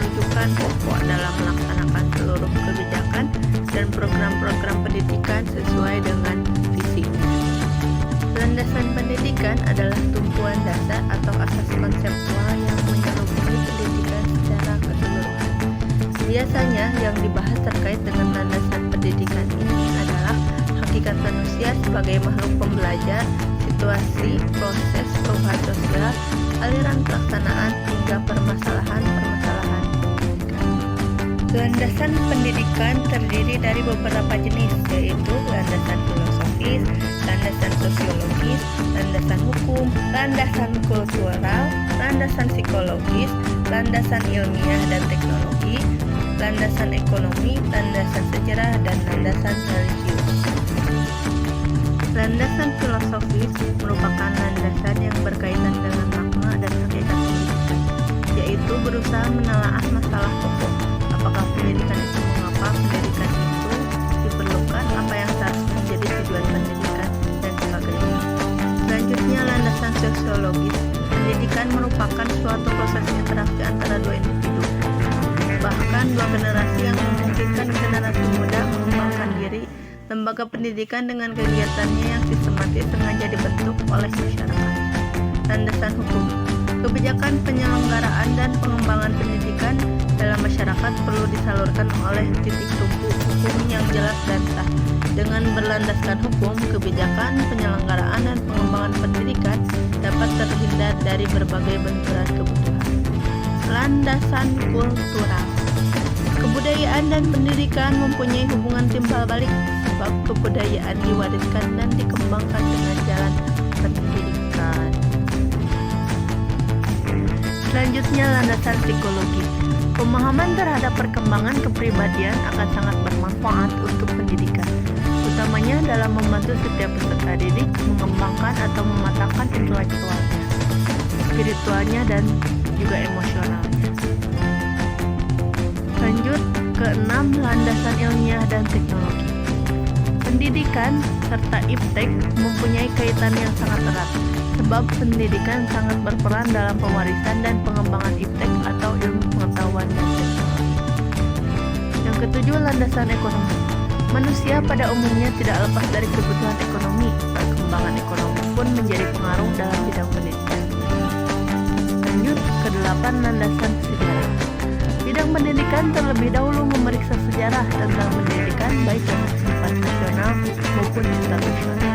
rujukan pokok dalam melaksanakan seluruh kebijakan dan program-program pendidikan sesuai dengan visi. Landasan pendidikan adalah tumpuan dasar atau asas konseptual yang menyelubungi pendidikan secara keseluruhan. Biasanya yang dibahas terkait dengan landasan pendidikan ini adalah hakikat manusia sebagai makhluk pembelajar, situasi, proses, perubahan sosial, aliran pelaksanaan, hingga permasalahan-permasalahan pendidikan. Landasan pendidikan terdiri dari beberapa jenis, yaitu landasan filosofis, landasan sosiologis, landasan hukum, landasan kultural, landasan psikologis, landasan ilmiah dan teknologi, landasan ekonomi, landasan sejarah, dan landasan religius. Landasan filosofis merupakan landasan yang berkaitan dengan makna dan hakikat pendidikan, yaitu berusaha menelaah masalah pokok. Apakah pendidikan itu mengapa pendidikan itu diperlukan, apa yang seharusnya menjadi tujuan pendidikan, dan sebagainya. Selanjutnya, landasan sosiologis. Pendidikan merupakan suatu proses interaksi antara dua individu, bahkan dua generasi yang memungkinkan generasi muda mengembangkan diri. Lembaga pendidikan dengan kegiatannya yang sistematis sengaja dibentuk oleh masyarakat. Landasan hukum. Kebijakan penyelenggaraan dan pengembangan pendidikan dalam masyarakat perlu disalurkan oleh titik tumpu hukum yang jelas dan sah. Dengan berlandaskan hukum, kebijakan penyelenggaraan dan pengembangan pendidikan dapat terhindar dari berbagai benturan kebutuhan. Landasan kultural. Kebudayaan dan pendidikan mempunyai hubungan timbal balik, sebab kebudayaan diwariskan dan dikembangkan dengan jalan pendidikan. Selanjutnya, landasan psikologi. Pemahaman terhadap perkembangan kepribadian akan sangat bermanfaat untuk pendidikan, utamanya dalam membantu setiap peserta didik mengembangkan atau mematangkan intelektualnya, spiritualnya, dan juga emosionalnya. Lanjut ke 6, landasan ilmiah dan teknologi. Pendidikan serta iptek mempunyai kaitan yang sangat erat, sebab pendidikan sangat berperan dalam pewarisan dan pengembangan iptek atau ilmu pengetahuan dan teknologi. Yang ketujuh, landasan ekonomi. Manusia pada umumnya tidak lepas dari kebutuhan ekonomi. Perkembangan ekonomi pun menjadi pengaruh dalam bidang pendidikan. Lanjut ke 8, landasan sejarah. Bidang pendidikan terlebih dahulu memeriksa sejarah tentang pendidikan baik yang bersifat nasional maupun internasional.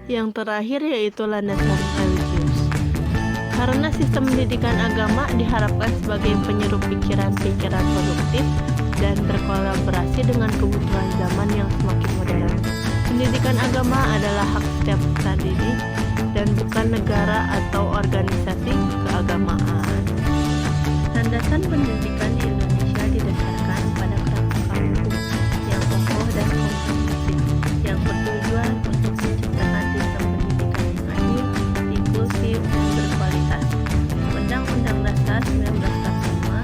Yang terakhir yaitu landasan religius. Karena sistem pendidikan agama diharapkan sebagai penyerup pikiran-pikiran produktif dan berkolaborasi dengan kebutuhan zaman yang semakin modern. Pendidikan agama adalah hak setiap peserta didik dan bukan negara atau organisasi keagamaan. Landasan pendidikan di Indonesia didasarkan pada kerangka hukum yang kokoh dan komprehensif yang bertujuan untuk menciptakan sistem pendidikan yang adil, inklusif, dan berkualitas. Undang-Undang Dasar 1945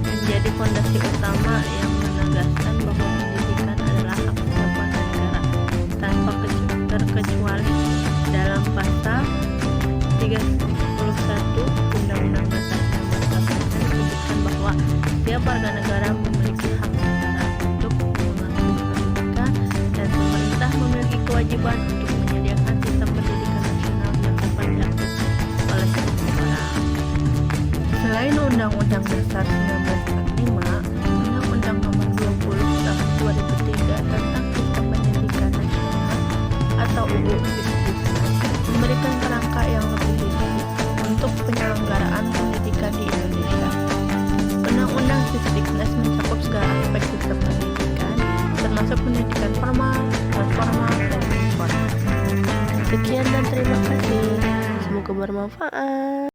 menjadi fondasi utama yang menegaskan bahwa pendidikan adalah hak setiap warga negara tanpa terkecuali. Dalam pasal 31 Undang-Undang Dasar 1945 disebutkan bahwa setiap warga negara memiliki hak setara untuk mengakses pendidikan dan pemerintah memiliki kewajiban untuk menyediakan sistem pendidikan nasional yang dapat diakses oleh semua orang. Selain Undang-Undang Dasar 1945, Undang-Undang Nomor 20 Tahun 2003 tentang Sistem Pendidikan Nasional atau UU Sisdiknas memberikan kerangka yang lebih rinci untuk penyelenggaraan pendidikan di Indonesia. Undang-Undang Sisdiknas mencakup segala aspek sistem pendidikan, termasuk pendidikan formal, non-formal, dan informal. Sekian dan terima kasih. Semoga bermanfaat.